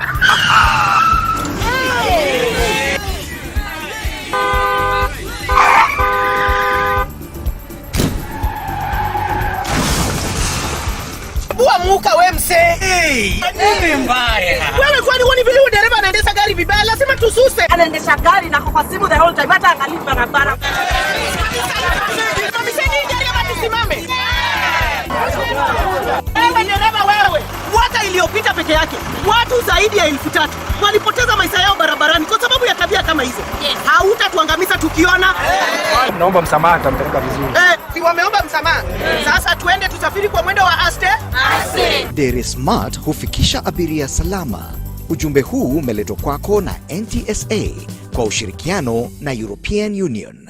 Bua muka we mse. Nini mbaya? Wewe kwani wani vile dereva anaendesha gari vibaya, lazima tususe. Anaendesha gari na kwa simu the whole time, hata angalia barabara. Mamiseni gari ama tusimame. Wewe dereva wewe. Mwaka iliyopita peke yake watu zaidi ya 3,000 walipoteza maisha yao barabarani kwa sababu ya tabia kama hizo. Hautatuangamiza tukiona. Naomba msamaha, tampeleka vizuri. Si wameomba msamaha. Sasa tuende tusafiri kwa mwendo wa aste. Dere Smart hufikisha abiria salama. Ujumbe huu umeletwa kwako na NTSA kwa ushirikiano na European Union.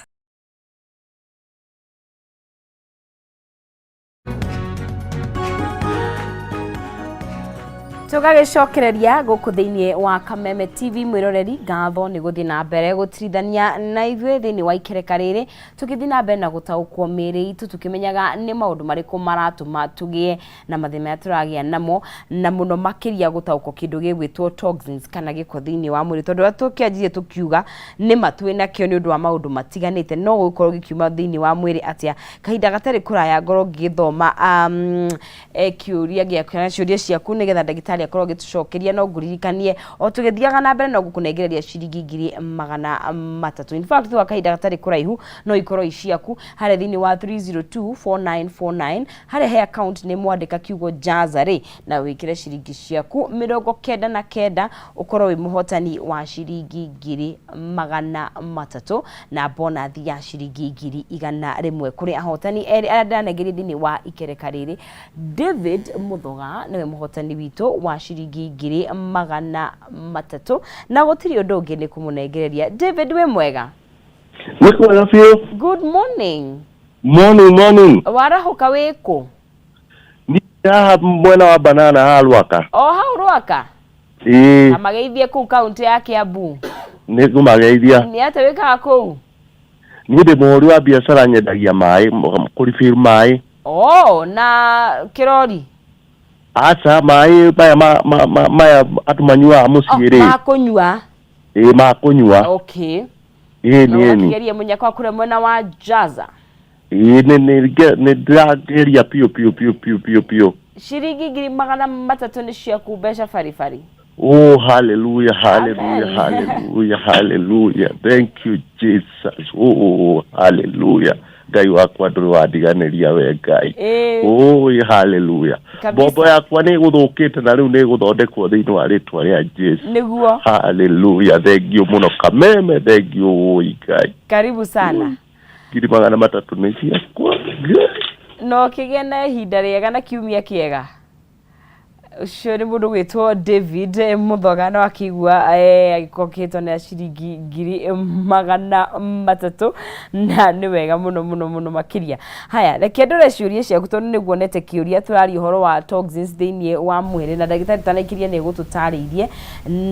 Tugagicokereria guku thiini wa Kameme TV mwiroreri ngatho ni guthi na mbere gutirithania na ithwe thiini wa ikereka riri tukithi na mbere na gutaukwo miri itu tukimenyaga ni maundu mariku maratuma tugie na mathina ya turagia namo na muno makiria gutaukwo kindu gigwitwo toxins kana giko thiini wa mwiri tondu tukianjie tukiuga ni matwe na kio ni undu wa maundu matiganite no gukorwo gikiuma thiini wa mwiri atia kahinda gatari kuraya ngoro githoma kiuria giakwa ciuria ciaku nigetha ndagitari akorwo gitucokeria no nguririkanie o tugithiaga na mbere no gukunengereria ciringi 300. In fact thwa kahinda gatari kuraihu no ikorwo iciaku hare thini wa 3024949 hare he account ni mwandika kiugo Jazari na wikire ciringi ciaku 99 ukorwo wi muhotani wa ciringi 300 na bonus ya ciringi 100 kuri ahotani adanegeri thini wa ikereka riri. David Muthoga niwe muhotani witu wa ciringi 300 na gutiri undu ungi ni kumunengereria. David we mwega? Mwega biu. Good morning. Morning. Warahuka wiku? Ni haha mwena wa banana halwaka. Hau Rwaka? Na mageithie ku county ya Kiambu. Ni kumageithia. Ni ate wikaga ku? Ni ndi muhuri wa biashara nyendagia mai kuri fill mai. Na kirori. Asa mai maya atumanyua musiri. Makunywa. Makunywa. Okay. Ni. Kigeria munyakwa kure mwena wa Jaza. Ni drageria pio. Shiringi 300 ni ciaku mbeca farifari. Oh, hallelujah. Thank you, Jesus. Oh, hallelujah. Ngai wakwa nduri wadiganiria we Ngai. Oh, hallelujah. Bobo yakwa ni guthukite na riu ni guthondekwo thiini wa ritwa ria Jesu. Niguo. Hallelujah. Thank you muno Kameme. Thank you Ngai. Karibu sana. 300 ni ciakwa. No kigena ihinda riega na kiumia kiega. Ucio ni mundu gwitwo David Muthoga no akigua agikoketwo na ciringi 300 na ni wega muno makiria. Haya reke ndore ciuria ciaku tondu niguo nete kiuria turari uhoro wa toxins thiini wa mwiri na ndagitari tanakiria ni gututariirie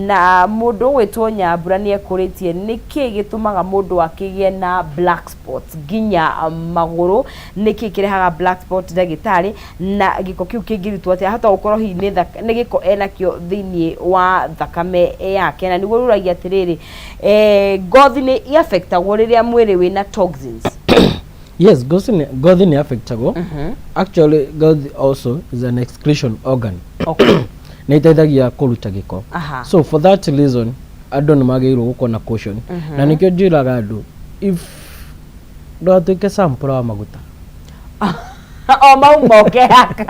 na mundu gwitwo Nyambura ni ekuritie niki gitumaga mundu akigie na black spots ginya maguru niki kirehaga black spot ndagitari na giko kiu kingirutwo atia hata ukorwo hi ni giko enakio thiini wa thakame yake na niguo ruragia atiriri ngothi ni affectagwo riria mwiri wina toxins. Yes, gothi ni affectagwo. Actually gothi also is an excretion organ. Okay. Na itaithagia kuruta giko. So for that reason andu ni magirwo gukona caution na nikio njiraga andu if ndatuike sample wa maguta mauma ukehaka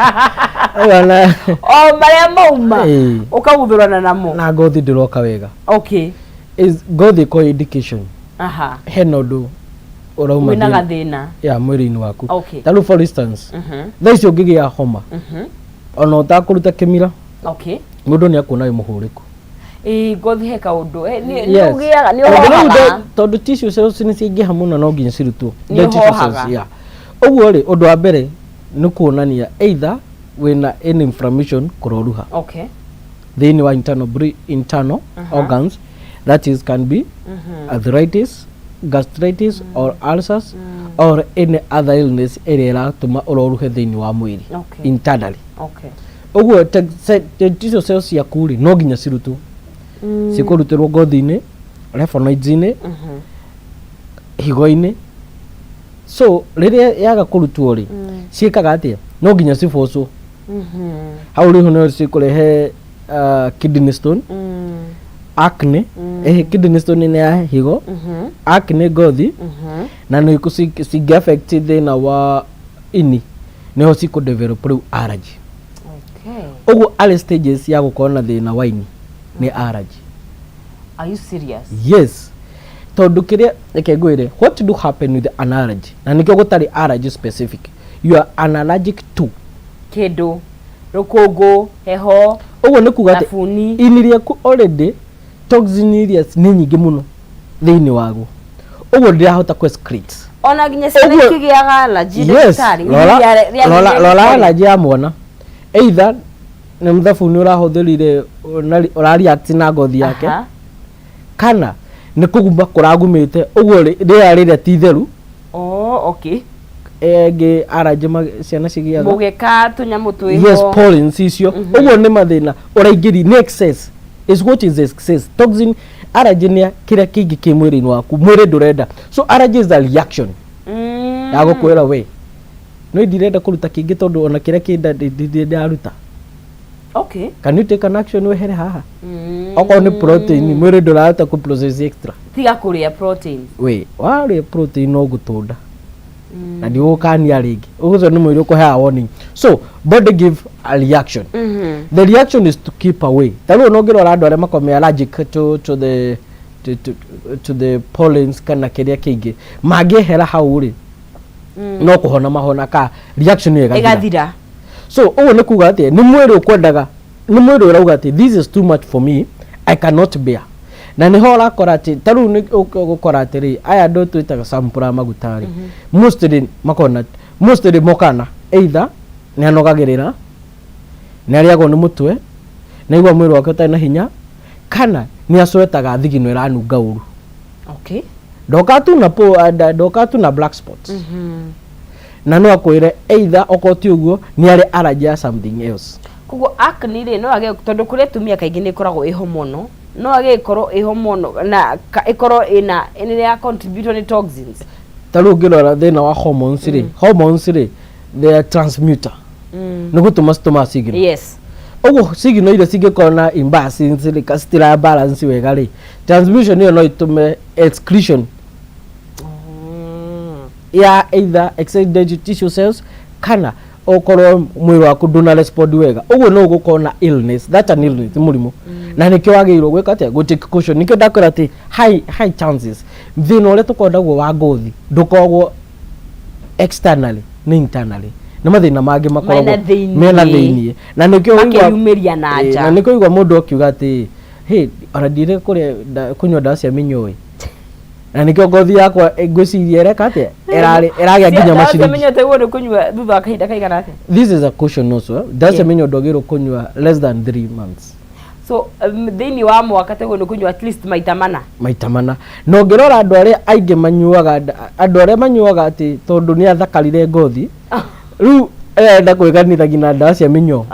maria mauma ukaguthurana namo na gothi ndiroka wega. Okay. Is gothi ko indication he nondu urauma wina gathina ya mwiri-ini waku. Okay. Taru for instance thaici ungigia homa ona utakuruta kimira. Okay. Mundu ni akuna wi muhuriku. Gothi heka undu ni ugiaga ni uhohaga tondu tissue cells ni ciingiha muno no nginya cirutwo. Ni uhohaga. Oguo ri undu wa mbere ni kuonania either wina any inflammation kuroruha. Okay. Thiini wa internal organs, that is can be arthritis, gastritis or ulcers or any other illness area tuma uroruhe thiini wa mwiri internally. Okay. Oguo tissue cells ya kuri no nginya cirutwo. Cikurutirwo ngothi-ini, lymphonoids-ini, higo-ini. So riria yaga kurutwo ri ciikaga atia no nginya cibocwo. Hau riho no cikurehe kidney stone, acne, kidney stone ni ya higo, acne gothi na no ikusi affect thina wa ini niho ciku develop allergy. Okay. Oguo all stages ya gukona thina wa ini ni allergy. Are you serious? Yes. Tondu kiria reke ngwire what do happen with an allergy na nikio gutari allergy specific, you are allergic to kindu rukungu heho. Oguo ni kuga ati ini riaku already toxin areas ni nyingi muno thiini wagu. Oguo ndirahota ku excrete ona nginya ciana ikigiaga allergy ndagitari. Lola allergy ya mwana either nĩ mũthabuni ũrahũthĩrire ũrareact na ngothi yake kana nĩ kũguma kũragumĩte ũguo rĩera rĩrĩa ti theru. Okay. Ege araje ciana cigiaga mũgeka tũnyamũ twĩho. Yes, pollens icio ũguo nĩ mathĩna ũraingĩri ni excess is what is excess toxin. Araje nĩ kĩrĩa kĩingĩ kĩ mwĩrĩ-inĩ waku, mwĩrĩ ndũrenda, so araje is a reaction ya gũkwĩra we no ndirenda kũruta kĩngĩ tondũ ona kĩrĩa kĩndaruta. Okay. Can you take an action wehere haha? Okorwo nĩ protein mwĩrĩ ndũrahota ku process extra. Tiga kũrĩa protein. We warĩa protein no gũtũnda na nĩ ũkania rĩngĩ ũguo nĩ mwĩrĩ ũkũheaga warning. So body give a reaction. The reaction is to keep away. Tarĩu no ngĩrora andũ arĩa makomea allergic to the pollens kana kĩrĩa kĩingĩ mangĩehera hau rĩ no kũhona mahona ka reaction ĩgathira. So ũguo nĩ kuga atĩ nĩ mwĩrĩ ũkwendaga, nĩ mwĩrĩ ũrauga atĩ this is too much for me, I cannot bear. Na nĩ ho ũrakora atĩ tarĩu nĩ ũgũkora atĩrĩ aya andũ twĩtaga sample ya maguta rĩ mostly mokana either nĩ anogagĩrĩra nĩ arĩagwo nĩ mũtwe na igua mwĩrĩ wake ũtarĩ na hinya kana nĩ acwetaga thigino ĩranunga ũru. Okay. Ndoka tu na black spots. Na no akwĩre either okorwo ti ũguo nĩ arĩ allergy ya something else. Koguo acne rĩ no age tondũ kũrĩa tumia kaingĩ nĩ ĩkoragwo ĩho mũno, no age ĩkorwo ĩho mũno na ĩkorwo ĩna ya contribute ni toxins. Tarĩu ngĩrora thĩna wa hormones rĩ they are transmuter. Nĩ gũtũma signal. Yes. Ũguo signal iria cingĩkorwo na imbalance rĩ citira balance wega rĩ transmission ĩyo no ĩtũme excretion ya either excited tissue cells kana okorwo mwĩrĩ waku ndũna respond wega ũguo no gũkorwo na illness, that an illness mũrimũ na nĩkĩo wagĩrĩirwo gwĩka atĩa go take caution. Nĩkĩo ndakwĩra atĩ high chances thĩna ũrĩa tũkoragwo wa ngothi ndũkoragwo externally nĩ internally nĩ mathĩna mangĩ makoragwo mena thĩinĩ na nĩkĩo igua mũndũ akiuga atĩ hey ona ndire kũnyua ndawa cia mĩnyoo na nĩkĩo ngothi yakwa ngwĩciria ereka atĩa ĩragĩa nginya macini. This is a caution also. Ndawa cia mĩnyoo ndwagĩrĩirwo kũnyua less than 3 months. So thĩinĩ wa mwaka tegwo nĩ kũnyua at least maita mana. No ngĩrora andũ arĩa aingĩ manyuaga andũ arĩa manyuaga atĩ tondũ nĩ athakarire ngothi rĩu enda kwĩganithagia na ndawa cia mĩnyoo.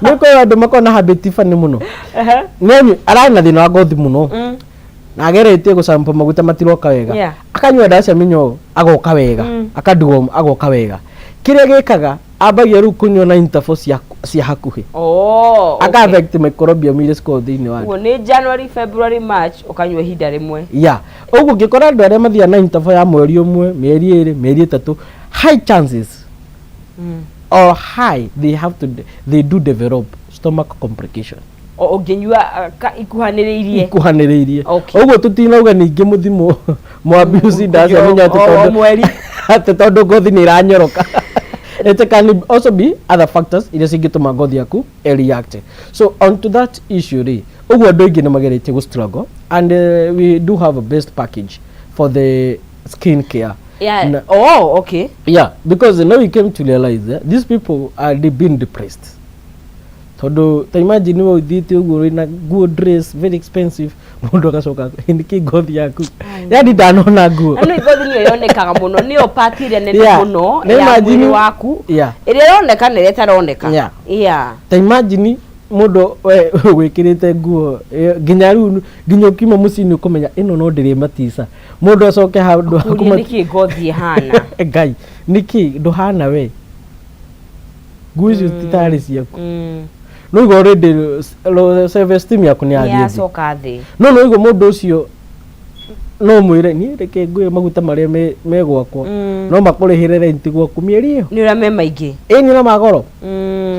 Nĩ kwĩ andũ makoragwo na habit funny mũno. Nĩ ararĩ na thĩna wa ngothi mũno na ageretie gũcampa maguta matiroka wega akanyua ndawa cia mĩnyoo agoka wega akadugom agoka wega. Kĩrĩa gĩkaga ambagia rĩu kũnyua na interval cia hakuhĩ aka affect microbiome iria cikoragwo thĩinĩ wa ũguo nĩ January, February, March ũkanyua ihinda rĩmwe. Ũguo ngĩkora andũ arĩa mathiaga na interval ya mweri ũmwe, mĩeri 2, mĩeri 3 high chances or high they do develop stomach complication. Ũngĩnyua ikuhanĩrĩirie. Ũguo tũtinauga ningĩ mũthimo mwabuse ndawa cia mĩnyoo atĩ tondũ ngothi nĩ iranyoroka. It can also be other factors iria cingĩtũma ngothi yaku react. So onto that issue rĩ ũguo andũ aingĩ nĩ mageretie gũ struggle and we do have a best package for the skin care. Okay. Because now we came to realize that these people are being depressed. Tondũ ta imagine wewe uthiĩte ũguo na good dress very expensive mũndũ agacoka nĩkĩ ngothi yaku yani ndanona nguo no ngothi nĩyo yonekaga mũno nĩyo part ĩrĩa nene mũno ya mwĩrĩ waku ĩrĩa yoneka na ĩrĩa ĩtaroneka. Ta imagine mũndũ wĩkĩrĩte nguo nginya rĩu nginya ũkiuma mũciĩ ũkũmenya ĩno no ndĩrĩ matica mũndũ acoke handũ hakuma nĩkĩ ngothi ihana ngai nĩkĩ ndũhana we nguo icio titarĩ ciaku no go already self esteem yaku nĩ yacoka thĩ no igua mũndũ ũcio no mwĩre niĩ reke ngũe maguta marĩa me gwakwa no makũrĩhĩre rent gwaku mĩeri ĩyo nĩ ũrĩa me maingĩ nĩ ũrĩa magoro.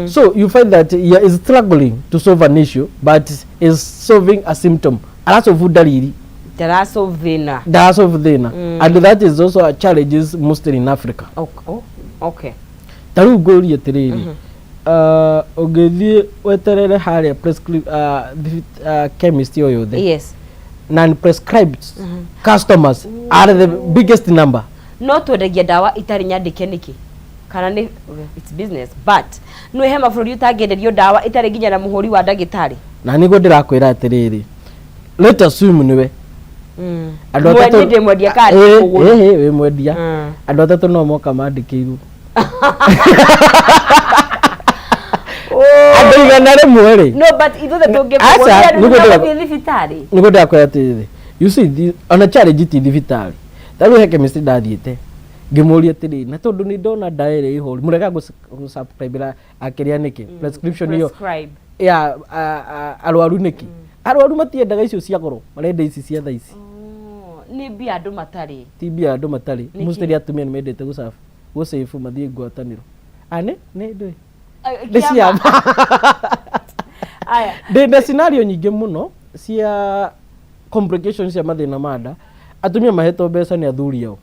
So you find that he is struggling to solve an issue but is solving a symptom arasolve dalili ndarasolve thĩna and that is also a challenge mostly in Africa. Okay. Tarĩu ngũria atĩrĩrĩ ũngĩthiĩ weterere harĩa chemist o yothe non-prescribed customers are the biggest number. No twendagia ndawa itarĩ nyandĩke nĩkĩ kana ni it's business but no he mabũrũri ũtangĩenderio ndawa itarĩ nginya na mũhũri wa ndagĩtarĩ na nĩguo ndĩrakwĩra atĩrĩrĩ let us swim niwe andũ atatũ ndĩ mwendia kadi wĩ mwendia andũ atatũ no moka mandĩkĩirwo andũ igana rĩmwe rĩ no but ithuothe tũngĩgũthiĩ thibitarĩ nĩguo ndĩrakwĩra atĩrĩrĩ you see ona challenge ti thibitarĩ tarĩu he chemist ndathiĩte ngĩmũria atĩrĩrĩ na tondũ nĩ ndona ndawa ĩrĩa ĩho mũrega gũsubscribe akĩrĩa nĩkĩ prescription ĩyo ya arwaru nĩkĩ arwaru matiendaga icio cia goro marenda ici cia thaa ici nĩ mbia andũ matarĩ ti mbia andũ matarĩ mostly atumia nĩ mendete gũsave mathiĩ ngwatanĩro nĩ ndũĩ ndĩcia aya ndĩ scenario nyingĩ mũno cia complications cia mathĩna ma nda atumia mahetwo mbeca nĩ athuri ao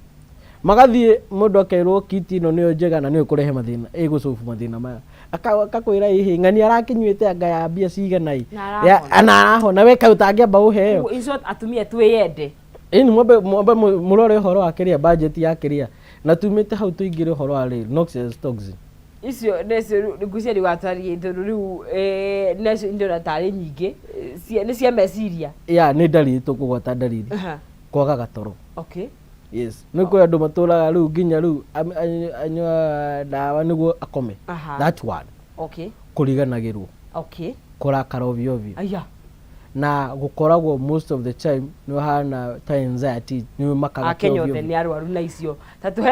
magathiĩ mũndũ akerwo kiti ĩno nĩyo njega na nĩyo kũrehe mathĩna ĩgũcofu mathĩna maya akakwĩra ĩhĩ ng'ani arakĩnyuĩte anga ya mbia cigana na arahona we kaĩ ũtangĩamba ũheo in short atumia twĩyende ĩni mwambe mũrore ũhoro wa kĩrĩa budget ya kĩrĩa na tumĩte hau tũingĩre ũhoro wa noxious toxin icio necio ngucia ni watari ndu riu necio indo na tari nyingĩ nĩ cia meciria nĩ ndariri tũkũgwata ndariri kwaga gatoro okay yes nĩ kwa andũ matũraga rĩu nginya rĩu anyua ndawa nĩguo akome that one okay kũriganagĩrwo okay kũrakara ovyo ovyo aya na gukoragwo most of the time nĩ hana ta anxiety nĩ makaga Kenya othe nĩ arwaru na icio tatuhe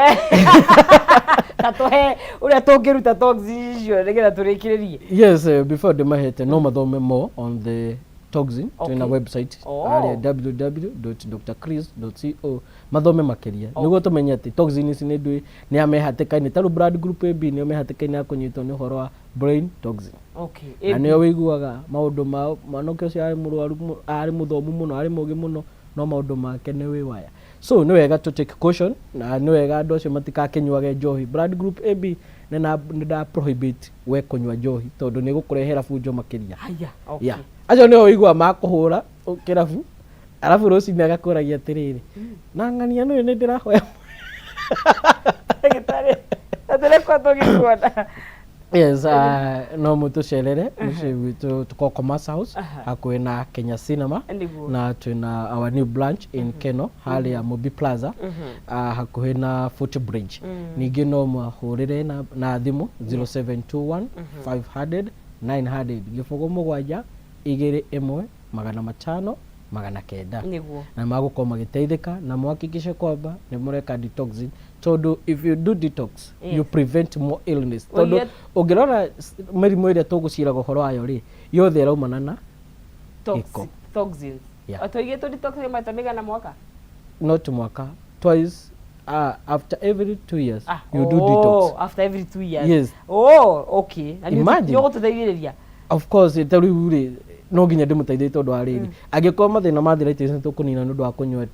uria tũngĩruta toxin icio nĩgetha tũrĩkĩrĩrie yes before ndĩmahete no mathome more on the toxin twina website www.drchris.co mathome makĩria nĩguo tũmenye atĩ toxin ici nĩ ndũĩ nĩ amehatĩkainĩ tarũ blood group AB nĩ amehatĩkainĩ ya kũnyitwo nĩ ũhoro wa brain toxin okay na nĩo wĩiguaga maũndũ ma mwanake ũcio arĩ mũrwaru arĩ mũthomu mũno arĩ mũũgĩ mũno no maũndũ make nĩ wĩwaya so nĩ wega to take caution na nĩ wega andũ acio matikakenyuage njohi blood group AB nĩ nda prohibit we kũnyua njohi tondũ nĩ gũkũrehera bunjo makĩria haya okay acio nĩo wĩigua makũhũra kĩrabu arabu rũcinĩ agakũragia atĩrĩrĩ na ng'ania nĩ ndĩrahoya atĩrĩ kwa tũgĩkuona yes no mũtũcerere mũciĩ witũ tuko Commerce House hakuhĩ na Kenya Cinema na twina our new branch in Keno harĩa Mobi Plaza hakuhĩ na Footbridge ningĩ no mahũrĩre na thimũ 0721 500 900 gĩbũgũ mũgwanja 21 500 na magũkorwo magĩteithĩka na mũhakikishe kwamba nĩ mũreka detoxing tondu if you do detox you prevent more illness tondu ũngĩrora mĩrimũ ĩrĩa tũgũciraga ũhoro wayo rĩ yothe ĩraumana na toxins atoigĩtwo detox maita mĩigana mwaka not mwaka twice after every 2 years you do detox after every 2 years yes okay imagine gũtũteithĩrĩria of course tarĩu rĩ no nginya ndĩmũteithie tondũ wa rĩrĩ angĩkorwo mathĩna ma arthritis nĩ tũkũnina nĩ ũndũ wa kũnyua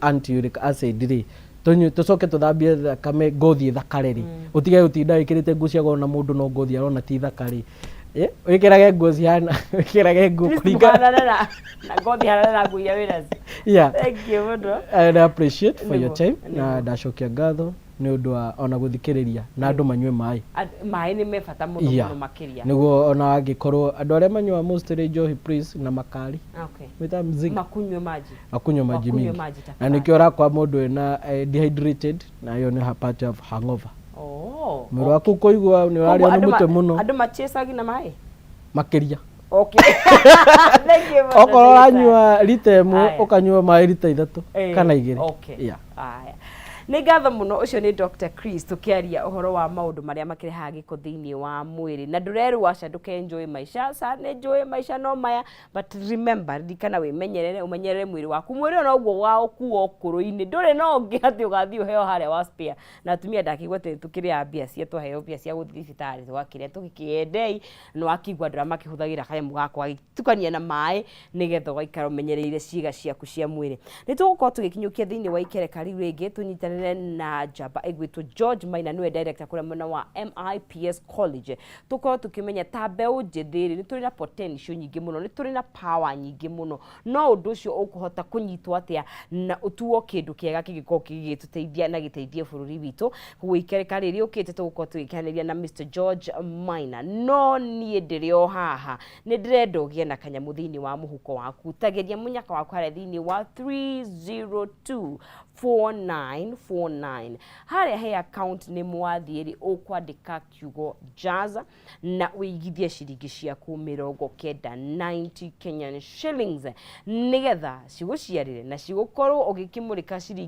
anti-uric acid rĩ tũcoke tũthambie thakame ngothi thakare rĩ ũtige gũtinda wĩkĩrĩte nguo cia goro na mũndũ no ngothi arona ti thakare wĩkĩrage nguo cihana wĩkĩrage nguo kũringana na ngothi hana na nguo iria wĩnacio thank you mũno I appreciate for your time na ndacokia ngatho nĩ ũndũ wa ona gũthikĩrĩria na andũ manyue maĩ nĩ me bata mũno makĩria nĩguo ona angĩkorwo andũ arĩa manyua mostly njohi please na makari wĩta mzinga makunywe maji mingi na nĩkĩo ũrakwa mũndũ ena dehydrated na yo nĩ part of hangover mwĩrĩ waku kũigua nĩ ũrarĩa nĩ mũtwe mũno andũ machesagi na maĩ makĩria okay okorwo uranyua lita ĩmwe ũkanyua maĩ lita 3 kana 2 okay nĩ ngatho mũno ũcio nĩ Dr. Chris tũkĩaria ũhoro wa maũndũ marĩa makĩrehaga gĩko thĩinĩ wa mwĩrĩ na ndũrerwo aca ndũkenjoy maisha nĩ njũĩ maisha no maya but remember ndikana wĩmenyerere ũmenyerere mwĩrĩ waku mwĩrĩ ona ũguo wa ũkuo ũkũrũ-inĩ ndũrĩ no ũngĩ atĩ ũgathiĩ ũheo harĩa wa spare na atumia ndakĩigua atĩ tũkĩrĩa mbia cia twaheo mbia cia gũthiĩ thibitarĩ twakĩrĩa tũgĩkĩendei nĩ wakĩigua andũ arĩa makĩhũthagĩra kanyamũ gako gagĩtukania na maĩ nĩgetha ũgaikara ũmenyereire ciĩga ciaku cia mwĩrĩ nĩ tũgũkorwo tũgĩkinyũkia thĩinĩ wa ikereka rĩu rĩngĩ tũnyitanĩre twitanire na jamba egwitwo George Maina niwe director kule mwena wa MIPS College tukorwo tukimenya ta mbeu njithiri ni turi na potential nyingi muno ni turi na power nyingi muno no undu ucio ukuhota kunyitwo atia na utuo kindu kiega kigiko kigituteithia na giteithie bururi witu guikereka riri ukite tugukorwo tugikanĩria na Mr George Maina no nie ndirio haha ni ndirenda ugie na kanyamu thiini wa muhuko waku tageria munyaka waku hare thiini wa 3024949 hare he account ni mwathiri ukwandika kiugo jaza na uigithie ciringi ciaku 90 Kenyan shillings nigetha ciguciarire na cigukorwo ugikimurika ciringi